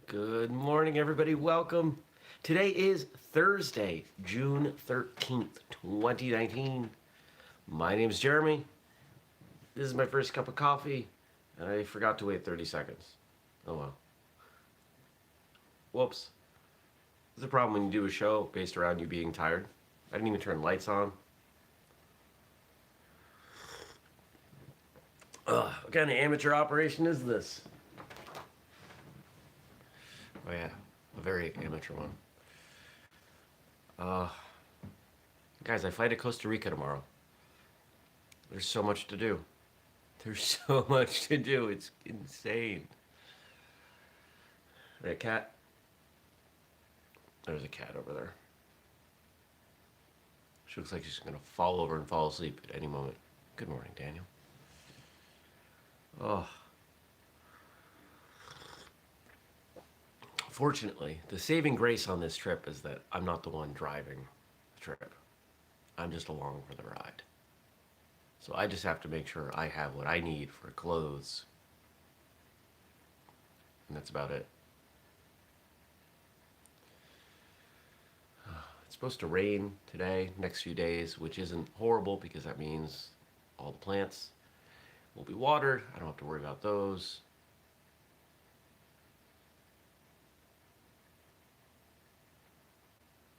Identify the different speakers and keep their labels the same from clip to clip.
Speaker 1: Good morning, everybody. Welcome. Today is Thursday, June 13th, 2019. My name is Jeremy. This is my first cup of coffee, and I forgot to wait 30 seconds. Oh well. Whoops. There's a problem when you do a show based around you being tired. I didn't even turn lights on. What kind of amateur operation is this? Oh yeah, a very amateur one. Guys, I fly to Costa Rica tomorrow. There's so much to do. There's so much to do. It's insane. That cat? There's a cat over there. She looks like she's going to fall over and fall asleep at any moment. Good morning, Daniel. Oh. Fortunately, the saving grace on this trip is that I'm not the one driving the trip. I'm just along for the ride. So I just have to make sure I have what I need for clothes. And that's about it. It's supposed to rain today, next few days, which isn't horrible because that means all the plants will be watered. I don't have to worry about those.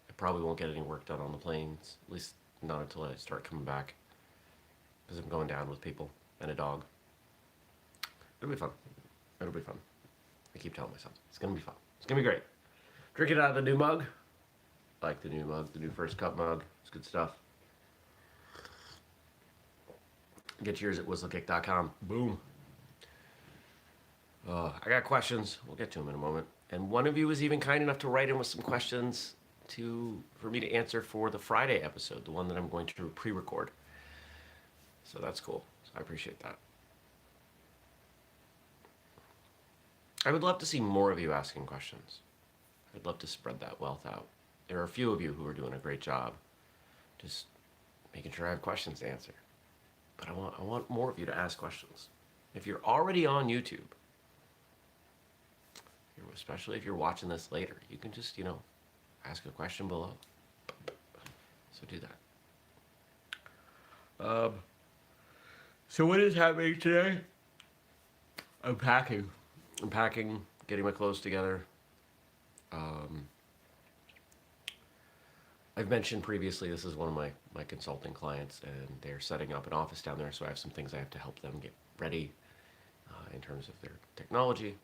Speaker 1: I probably won't get any work done on the planes, at least not until I start coming back, because I'm going down with people and a dog. It'll be fun. It'll be fun. I keep telling myself, it's going to be fun. It's going to be great. Drink it out of the new mug. I like the new mug, the new first cup mug. It's good stuff. Get yours at whistlekick.com. Boom. I got questions. We'll get to them in a moment. And one of you was even kind enough to write in with some questions for me to answer for the Friday episode, the one that I'm going to pre-record. So that's cool. So I appreciate that. I would love to see more of you asking questions. I'd love to spread that wealth out. There are a few of you who are doing a great job just making sure I have questions to answer. But I want more of you to ask questions. If you're already on YouTube, especially if you're watching this later, you can just, ask a question below. So do that. So what is happening today? I'm packing, getting my clothes together. I've mentioned previously, this is one of my consulting clients, and they're setting up an office down there, so I have some things I have to help them get ready in terms of their technology.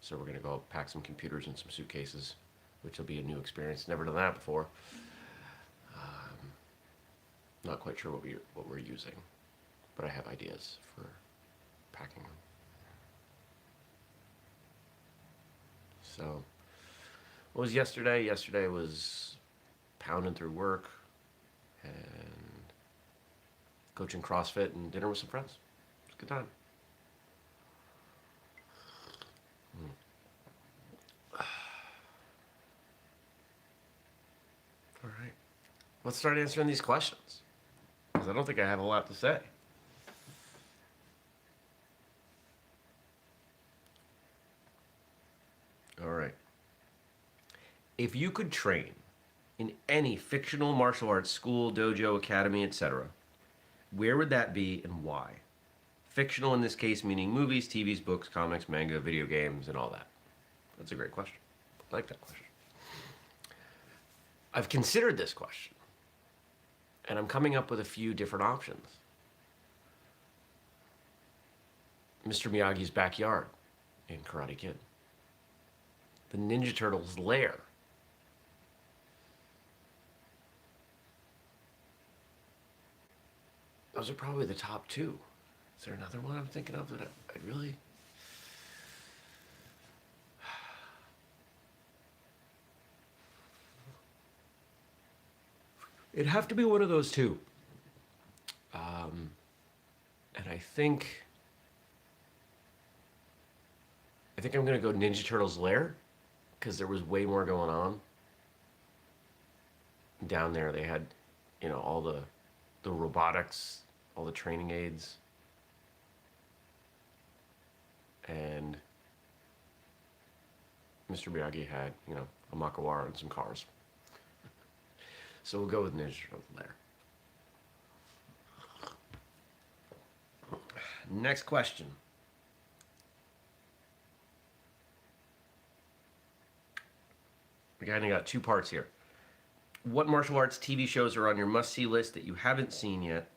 Speaker 1: So we're going to go pack some computers and some suitcases, which will be a new experience. Never done that before. Not quite sure what we're using, but I have ideas for packing them. So, what was yesterday? Yesterday was pounding through work and coaching CrossFit and dinner with some friends. It was a good time. All right. Let's start answering these questions, because I don't think I have a lot to say. All right. If you could train in any fictional martial arts school, dojo, academy, etc., where would that be and why? Fictional in this case meaning movies, TVs, books, comics, manga, video games, and all that. That's a great question. I like that question. I've considered this question, and I'm coming up with a few different options. Mr. Miyagi's backyard in Karate Kid. The Ninja Turtles' lair. Those are probably the top two. Is there another one I'm thinking of that I'd really... It'd have to be one of those two. And I think I'm going to go Ninja Turtles' lair, because there was way more going on. Down there they had, all the robotics, all the training aids. And Mr. Miyagi had, a Makawara and some cars. So we'll go with Ninja Turtles there. Next question. We kind of got two parts here. What martial arts TV shows are on your must-see list that you haven't seen yet?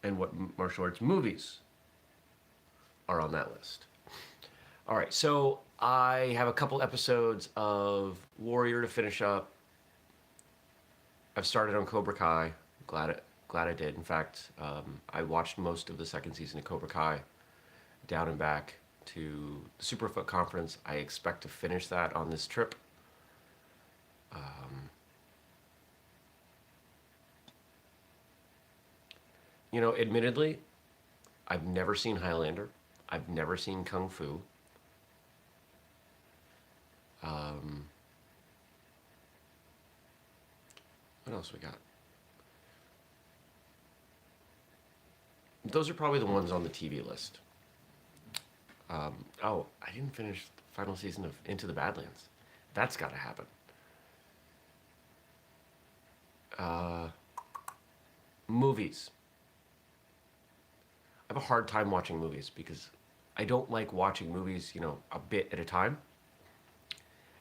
Speaker 1: And what martial arts movies are on that list? All right, so I have a couple episodes of Warrior to finish up. I've started on Cobra Kai. Glad I did. In fact, I watched most of the second season of Cobra Kai, down and back to the Superfoot Conference. I expect to finish that on this trip. Admittedly, I've never seen Highlander. I've never seen Kung Fu. What else we got? Those are probably the ones on the TV list. I didn't finish the final season of Into the Badlands. That's got to happen. Movies. I have a hard time watching movies because I don't like watching movies, a bit at a time.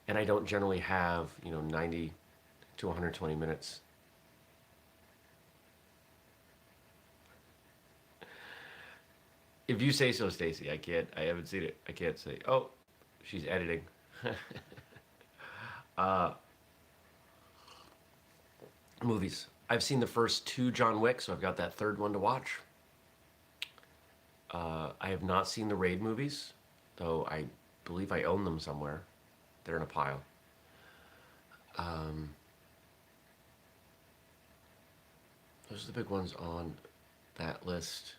Speaker 1: And I don't generally have, 90 to 120 minutes. If you say so, Stacy, I haven't seen it. I can't say, oh, she's editing. Movies. I've seen the first two John Wick, so I've got that third one to watch. I have not seen the Raid movies, though I believe I own them somewhere. They're in a pile. Those are the big ones on that list.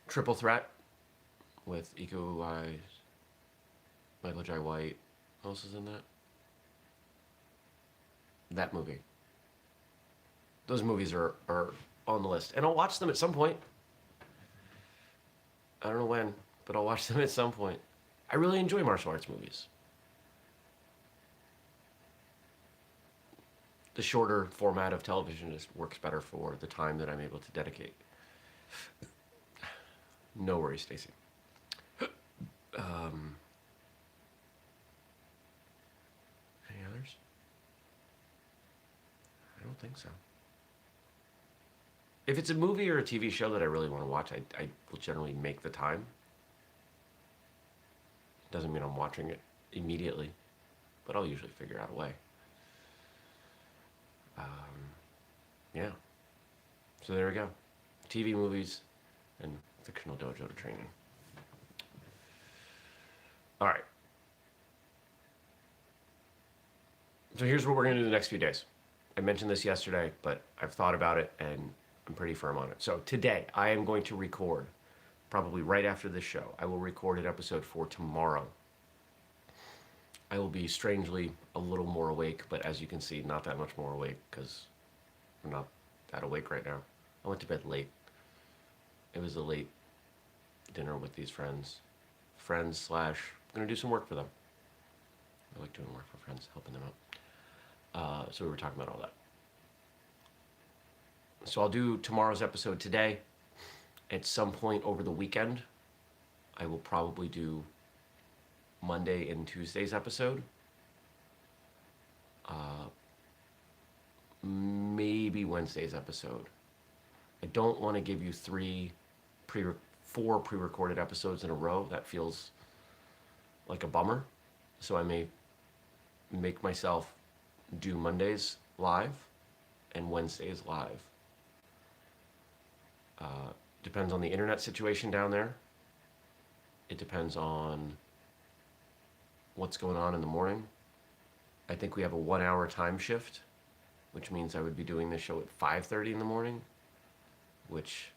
Speaker 1: Triple Threat with Iko Uwais, Michael Jai White. Who else is in that? That movie. Those movies are on the list. And I'll watch them at some point. I don't know when, but I'll watch them at some point. I really enjoy martial arts movies. The shorter format of television just works better for the time that I'm able to dedicate. No worries, Stacy. Any others? I don't think so. If it's a movie or a TV show that I really want to watch, I will generally make the time. Doesn't mean I'm watching it immediately, but I'll usually figure out a way. Yeah. So there we go. TV, movies, and fictional dojo to training. All right. So here's what we're going to do the next few days. I mentioned this yesterday, but I've thought about it and I'm pretty firm on it. So today I am going to record, probably right after this show, I will record an episode for tomorrow. I will be strangely a little more awake, but as you can see, not that much more awake because I'm not that awake right now. I went to bed late. It was a late dinner with these friends. I'm going to do some work for them. I like doing work for friends, helping them out. So we were talking about all that. So I'll do tomorrow's episode today. At some point over the weekend, I will probably do Monday and Tuesday's episode. Maybe Wednesday's episode. I don't want to give you four pre-recorded episodes in a row. That feels like a bummer. So I may make myself do Mondays live and Wednesdays live. Depends on the internet situation down there. It depends on what's going on in the morning. I think we have a 1 hour time shift, which means I would be doing this show at 5:30 in the morning, which,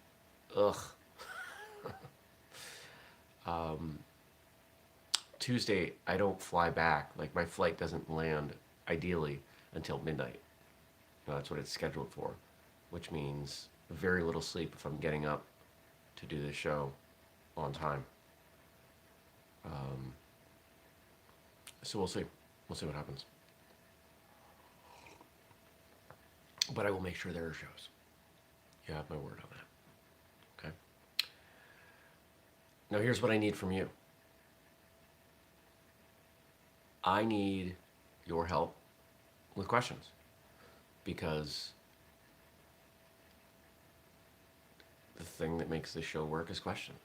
Speaker 1: Tuesday, I don't fly back. Like, my flight doesn't land, ideally, until midnight. That's what it's scheduled for, which means very little sleep if I'm getting up to do this show on time. Um, so we'll see. We'll see what happens. But I will make sure there are shows. You have my word on that. Okay? Now, here's what I need from you. I need your help with questions, because the thing that makes this show work is questions.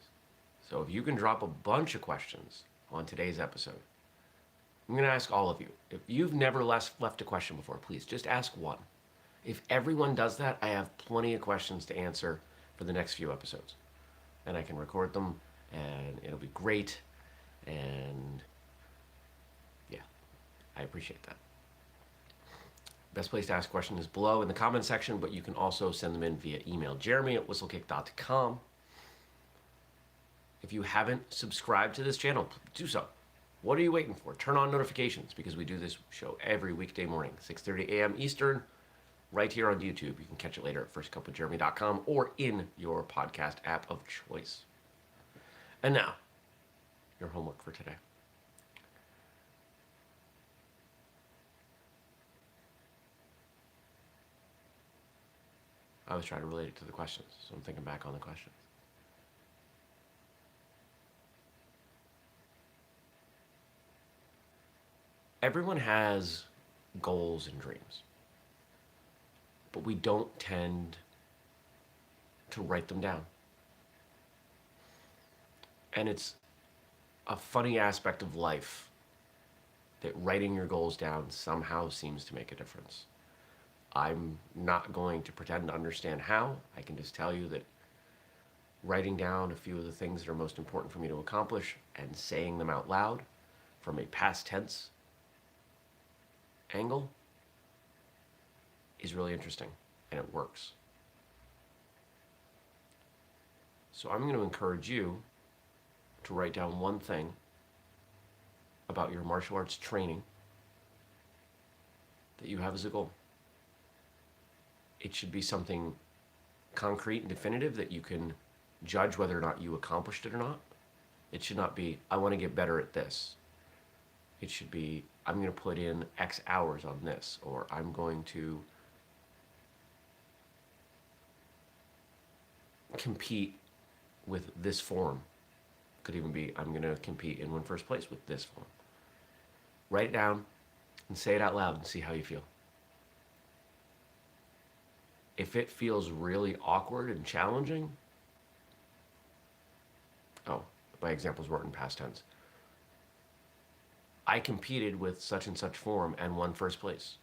Speaker 1: So if you can drop a bunch of questions on today's episode, I'm going to ask all of you. If you've never left a question before, please just ask one. If everyone does that, I have plenty of questions to answer for the next few episodes. And I can record them, and it'll be great. And yeah, I appreciate that. Best place to ask questions is below in the comment section, but you can also send them in via email, jeremy@whistlekick.com. If you haven't subscribed to this channel, do so. What are you waiting for? Turn on notifications, because we do this show every weekday morning, 6:30 a.m. Eastern, right here on YouTube. You can catch it later at firstcupwithjeremy.com or in your podcast app of choice. And now, your homework for today. I was trying to relate it to the questions, so I'm thinking back on the questions. Everyone has goals and dreams, but we don't tend to write them down. And it's a funny aspect of life that writing your goals down somehow seems to make a difference. I'm not going to pretend to understand how. I can just tell you that writing down a few of the things that are most important for me to accomplish and saying them out loud from a past tense angle is really interesting, and it works. So I'm going to encourage you to write down one thing about your martial arts training that you have as a goal. It should be something concrete and definitive that you can judge whether or not you accomplished it or not. It should not be, I want to get better at this. It should be, I'm going to put in X hours on this, or I'm going to compete with this form. Could even be, I'm going to compete and win first place with this form. Write it down and say it out loud and see how you feel. If it feels really awkward and challenging, my examples were in past tense. I competed with such and such form and won first place.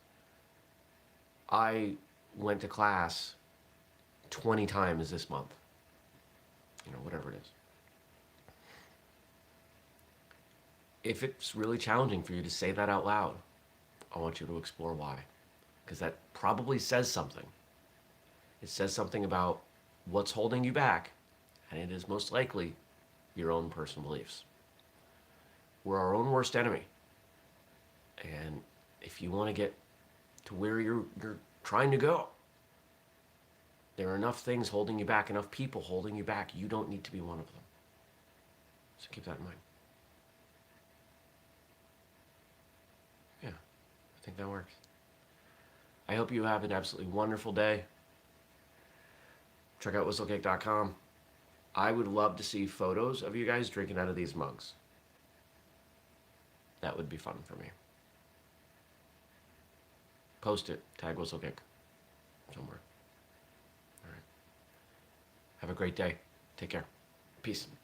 Speaker 1: I went to class 20 times this month. Whatever it is. If it's really challenging for you to say that out loud, I want you to explore why. Because that probably says something. It says something about what's holding you back, and it is most likely your own personal beliefs. We're our own worst enemy. And if you want to get to where you're trying to go, there are enough things holding you back, enough people holding you back. You don't need to be one of them. So keep that in mind. Yeah, I think that works. I hope you have an absolutely wonderful day. Check out whistlekick.com. I would love to see photos of you guys drinking out of these mugs. That would be fun for me. Post it. Tag whistlekick somewhere. All right. Have a great day. Take care. Peace.